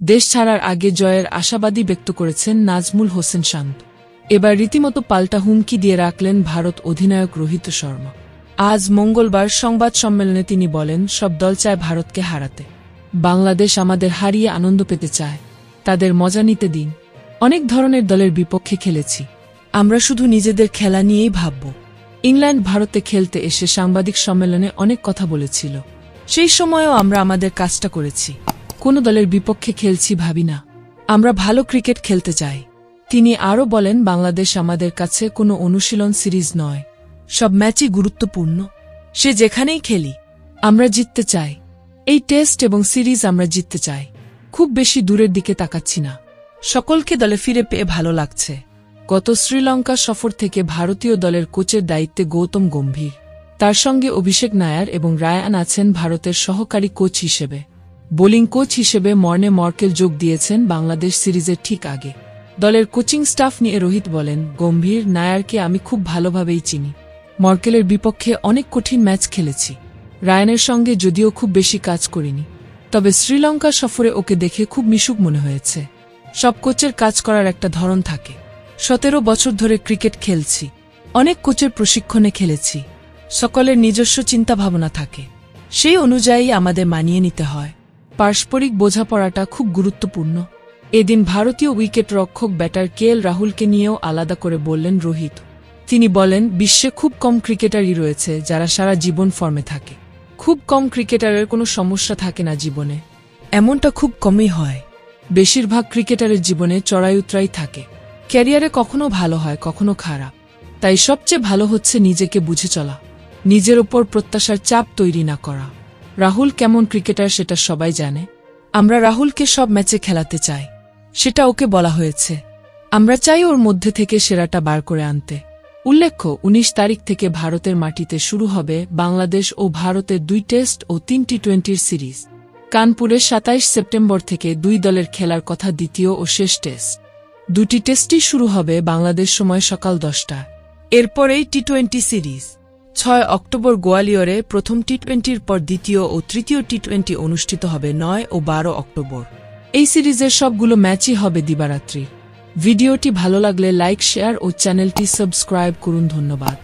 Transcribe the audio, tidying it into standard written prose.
দেশ ছাড়ার আগে জয়ের আশাবাদী ব্যক্ত করেছেন নাজমুল হোসেন শান্ত। এবার রীতিমতো পাল্টা হুমকি দিয়ে রাখলেন ভারত অধিনায়ক রোহিত শর্মা। আজ মঙ্গলবার সংবাদ সম্মেলনে তিনি বলেন, সব দল চায় ভারতকে হারাতে। বাংলাদেশ আমাদের হারিয়ে আনন্দ পেতে চায়, তাদের মজা নিতে দিন। অনেক ধরনের দলের বিপক্ষে খেলেছি, আমরা শুধু নিজেদের খেলা নিয়েই ভাবব। ইংল্যান্ড ভারতে খেলতে এসে সাংবাদিক সম্মেলনে অনেক কথা বলেছিল, সেই সময়েও আমরা আমাদের কাজটা করেছি। কোনো দলের বিপক্ষে খেলছি ভাবি না, আমরা ভালো ক্রিকেট খেলতে চাই। তিনি আরও বলেন, বাংলাদেশ আমাদের কাছে কোনো অনুশীলন সিরিজ নয়, সব ম্যাচই গুরুত্বপূর্ণ। সে যেখানেই খেলি আমরা জিততে চাই। এই টেস্ট এবং সিরিজ আমরা জিততে চাই। খুব বেশি দূরের দিকে তাকাচ্ছি না। সকলকে দলে ফিরে পেয়ে ভালো লাগছে। গত শ্রীলঙ্কা সফর থেকে ভারতীয় দলের কোচের দায়িত্বে গৌতম গম্ভীর, তার সঙ্গে অভিষেক নায়ার এবং রায়ান আছেন ভারতের সহকারী কোচ হিসেবে। বোলিং কোচ হিসেবে মর্নে মর্কেল যোগ দিয়েছেন বাংলাদেশ সিরিজের ঠিক আগে। দলের কোচিং স্টাফ নিয়ে রোহিত বলেন, গম্ভীর নায়ারকে আমি খুব ভালোভাবেই চিনি। মর্কেলের বিপক্ষে অনেক কঠিন ম্যাচ খেলেছি। রায়ানের সঙ্গে যদিও খুব বেশি কাজ করিনি, তবে শ্রীলঙ্কা সফরে ওকে দেখে খুব মিশুক মনে হয়েছে। সব কোচের কাজ করার একটা ধরন থাকে। 17 বছর ধরে ক্রিকেট খেলছি, অনেক কোচের প্রশিক্ষণে খেলেছি। সকলের নিজস্ব চিন্তাভাবনা থাকে, সেই অনুযায়ী আমাদের মানিয়ে নিতে হয়। পারস্পরিক বোঝাপড়াটা খুব গুরুত্বপূর্ণ। এদিন ভারতীয় উইকেট রক্ষক ব্যাটার কেএল রাহুলকে নিয়েও আলাদা করে বললেন রোহিত। তিনি বলেন, বিশ্বে খুব কম ক্রিকেটারই রয়েছে যারা সারা জীবন ফর্মে থাকে। খুব কম ক্রিকেটারের কোনো সমস্যা থাকে না জীবনে, এমনটা খুব কমই হয়। বেশিরভাগ ক্রিকেটারের জীবনে চড়াই-উতরাই থাকে। ক্যারিয়ারে কখনো ভালো হয়, কখনো খারাপ। তাই সবচেয়ে ভালো হচ্ছে নিজেকে বুঝে চলা, নিজের ওপর প্রত্যাশার চাপ তৈরি না করা। রাহুল কেমন ক্রিকেটার সেটা সবাই জানে। আমরা রাহুলকে সব ম্যাচে খেলাতে চাই, সেটা ওকে বলা হয়েছে। আমরা চাই ওর মধ্যে থেকে সেরাটা বার করে আনতে। উল্লেখ্য, 19 তারিখ থেকে ভারতের মাটিতে শুরু হবে বাংলাদেশ ও ভারতের 2 টেস্ট ও 3 টি-20 সিরিজ। কানপুরে 27 সেপ্টেম্বর থেকে 2 দলের খেলার কথা দ্বিতীয় ও শেষ টেস্ট। 2টি টেস্টই শুরু হবে বাংলাদেশ সময় সকাল 10টায়। এরপরেই টি-20 সিরিজ। 6 অক্টোবর গোয়ালিয়রে প্রথম টি-20-র পর দ্বিতীয় ও তৃতীয় টি-20 অনুষ্ঠিত হবে 9 ও 12 অক্টোবর। এই সিরিজের সবগুলো ম্যাচই হবে দিবারাত্রি। ভিডিওটি ভালো লাগলে লাইক, শেয়ার ও চ্যানেলটি সাবস্ক্রাইব করুন। ধন্যবাদ।